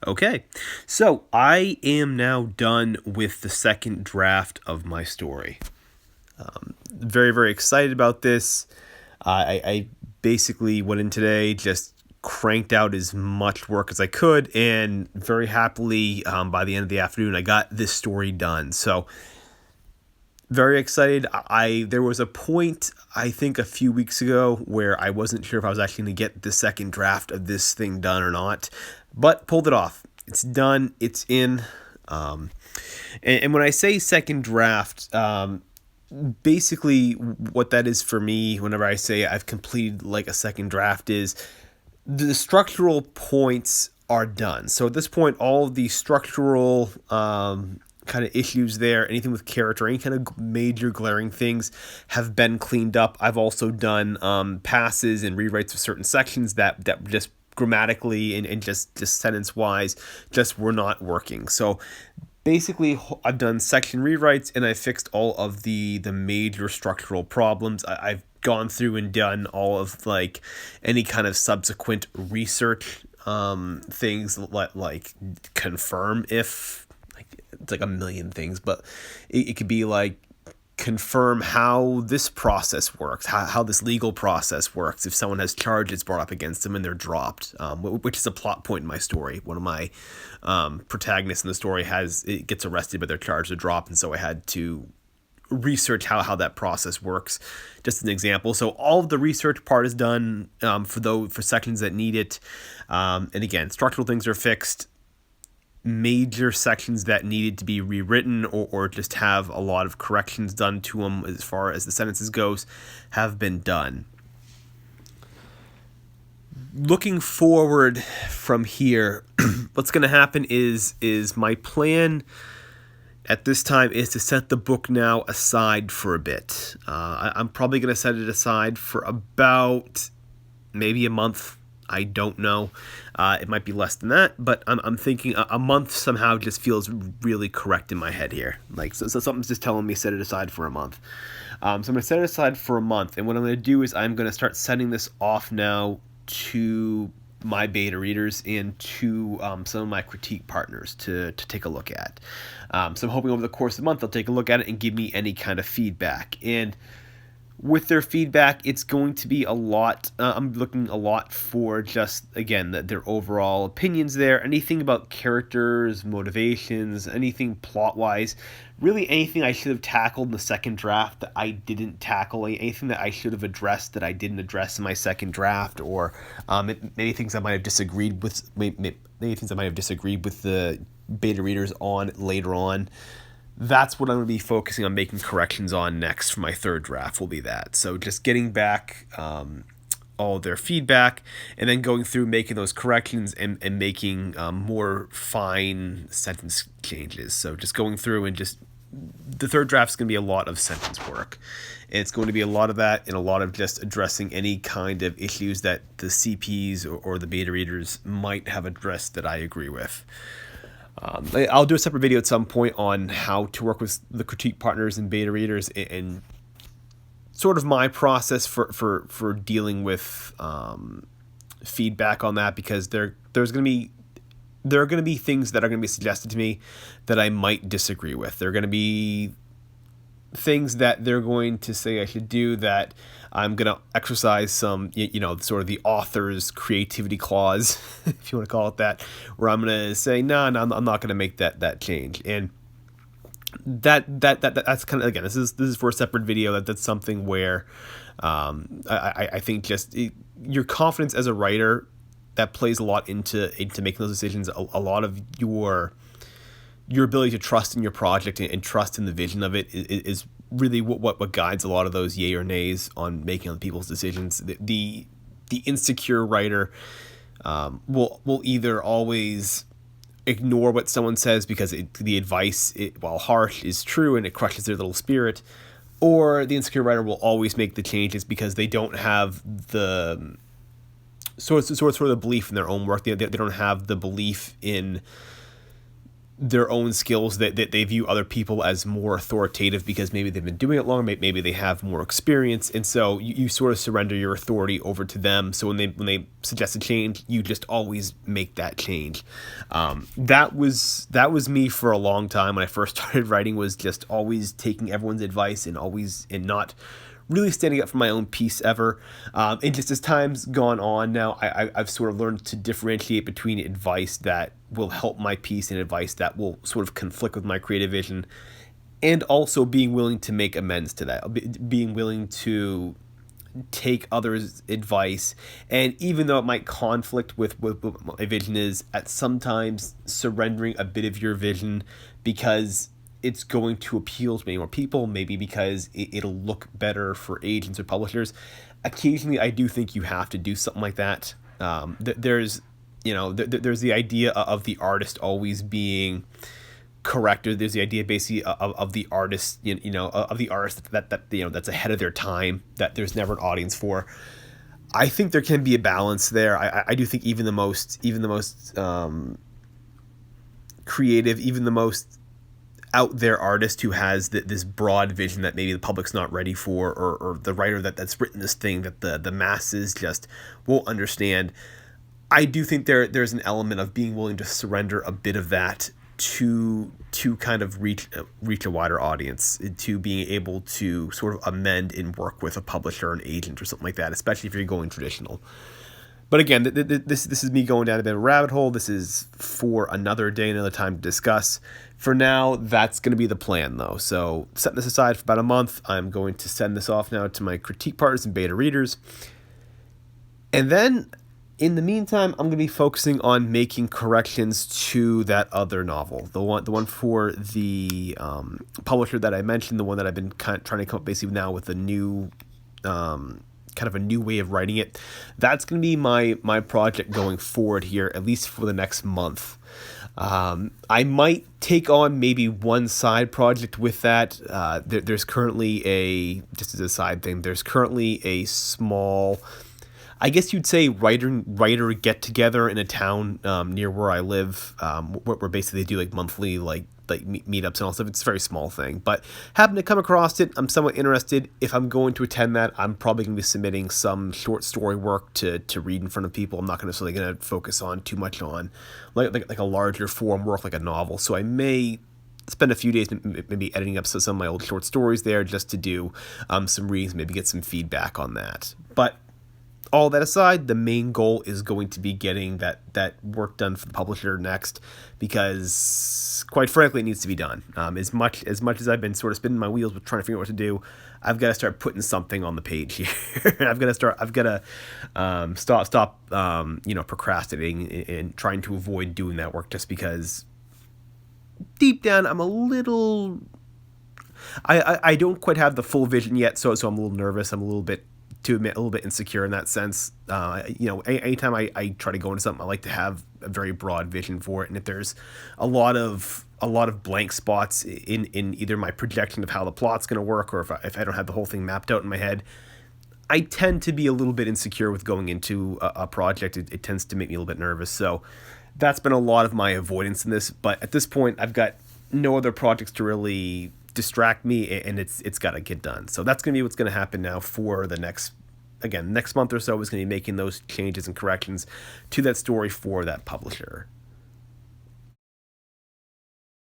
Okay, so I am now done with the second draft of my story. Very, very excited about this. I basically went in today, just cranked out as much work as I could, and very happily, by the end of the afternoon, I got this story done. So, very excited. There was a point, I think, a few weeks ago where I wasn't sure if I was actually going to get the second draft of this thing done or not, but pulled it off. It's done. It's in. And when I say second draft, basically what that is for me, whenever I say I've completed like a second draft, is the structural points are done. So at this point, all of the structural kind of issues there, anything with character, any kind of major glaring things have been cleaned up. I've also done passes and rewrites of certain sections that just grammatically and just sentence wise just were not working. So basically, I've done section rewrites and I fixed all of the major structural problems. I've gone through and done all of like any kind of subsequent research things like confirm if, like, it's like a million things, but it could be like confirm how this process works, how this legal process works, if someone has charges brought up against them and they're dropped, which is a plot point in my story. One of my protagonists in the story gets arrested, but their charges are dropped, and so I had to research how that process works. Just an example. So all of the research part is done for sections that need it. And again, structural things are fixed. Major sections that needed to be rewritten or just have a lot of corrections done to them as far as the sentences goes have been done. Looking forward from here, what's going to happen is my plan at this time is to set the book now aside for a bit. I'm probably going to set it aside for about maybe a month. I don't know. It might be less than that, but I'm thinking a month somehow just feels really correct in my head here. Like, so something's just telling me set it aside for a month. So I'm going to set it aside for a month, and what I'm going to do is I'm going to start sending this off now to my beta readers and to some of my critique partners to take a look at. So I'm hoping over the course of the month they'll take a look at it and give me any kind of feedback. And with their feedback, it's going to be a lot. I'm looking a lot for just, again, their overall opinions there. Anything about characters, motivations, anything plot-wise. Really anything I should have tackled in the second draft that I didn't tackle. Anything that I should have addressed that I didn't address in my second draft. Or many things I might have disagreed with. Many things I might have disagreed with the beta readers on later on. That's what I'm going to be focusing on making corrections on next for my third draft will be that. So just getting back all of their feedback and then going through making those corrections and making more fine sentence changes. So just going through and just the third draft is going to be a lot of sentence work. And it's going to be a lot of that and a lot of just addressing any kind of issues that the CPs or the beta readers might have addressed that I agree with. I'll do a separate video at some point on how to work with the critique partners and beta readers and sort of my process for dealing with feedback on that, because there are going to be things that are going to be suggested to me that I might disagree with. There are going to be things that they're going to say I should do that I'm going to exercise some, sort of the author's creativity clause, if you want to call it that, where I'm going to say, no, I'm not going to make that change. And that's kind of, again, this is for a separate video. That's something where I think just your confidence as a writer, that plays a lot into making those decisions. A lot of your ability to trust in your project and trust in the vision of it is really what guides a lot of those yay or nays on making other people's decisions. The insecure writer will either always ignore what someone says because the advice, while harsh, is true and it crushes their little spirit, or the insecure writer will always make the changes because they don't have the sort of the belief in their own work. They don't have the belief in their own skills, that they view other people as more authoritative because maybe they've been doing it longer, maybe they have more experience, and so you sort of surrender your authority over to them. So when they suggest a change, you just always make that change. That was me for a long time when I first started writing, was just always taking everyone's advice and not really standing up for my own piece ever. And just as time's gone on now, I've sort of learned to differentiate between advice that will help my piece and advice that will sort of conflict with my creative vision, and also being willing to make amends to that, being willing to take others' advice, and even though it might conflict with what my vision is, at sometimes surrendering a bit of your vision because it's going to appeal to many more people, maybe because it'll look better for agents or publishers. Occasionally, I do think you have to do something like that. There's the idea of the artist always being correct, or there's the idea basically of the artist, of the artist that that's ahead of their time, that there's never an audience for. I think there can be a balance there. I do think even the most creative, even the most out there artist who has this broad vision that maybe the public's not ready for, or the writer that's written this thing that the masses just won't understand, I do think there's an element of being willing to surrender a bit of that to kind of reach a wider audience, to being able to sort of amend and work with a publisher or an agent or something like that, especially if you're going traditional. But again, this is me going down a bit of a rabbit hole. This is for another day, another time to discuss. For now, that's going to be the plan, though. So setting this aside for about a month, I'm going to send this off now to my critique partners and beta readers. And then, in the meantime, I'm going to be focusing on making corrections to that other novel, the one for the publisher that I mentioned, the one that I've been trying to come up basically now with a new kind of a new way of writing it. That's going to be my project going forward here, at least for the next month. I might take on maybe one side project with that. There's currently just as a side thing, there's currently a small, I guess you'd say, writer get together in a town near where I live, where basically they do like monthly like meetups and all stuff. It's a very small thing, but happen to come across it. I'm somewhat interested. If I'm going to attend that, I'm probably going to be submitting some short story work to read in front of people. I'm not necessarily going to focus on too much on like a larger form work like a novel. So I may spend a few days maybe editing up some of my old short stories there just to do some readings, maybe get some feedback on that. But all that aside, the main goal is going to be getting that work done for the publisher next, because quite frankly, it needs to be done. As much as I've been sort of spinning my wheels with trying to figure out what to do, I've got to start putting something on the page here. I've got to stop procrastinating and trying to avoid doing that work, just because deep down I'm a little, I don't quite have the full vision yet, so I'm a little nervous. I'm a little bit, to admit, a little bit insecure in that sense. Anytime I try to go into something, I like to have a very broad vision for it. And if there's a lot of blank spots in either my projection of how the plot's going to work, or if I don't have the whole thing mapped out in my head, I tend to be a little bit insecure with going into a project. It tends to make me a little bit nervous. So that's been a lot of my avoidance in this. But at this point, I've got no other projects to really distract me, and it's got to get done. So that's going to be what's going to happen now for the next month or so, is going to be making those changes and corrections to that story for that publisher.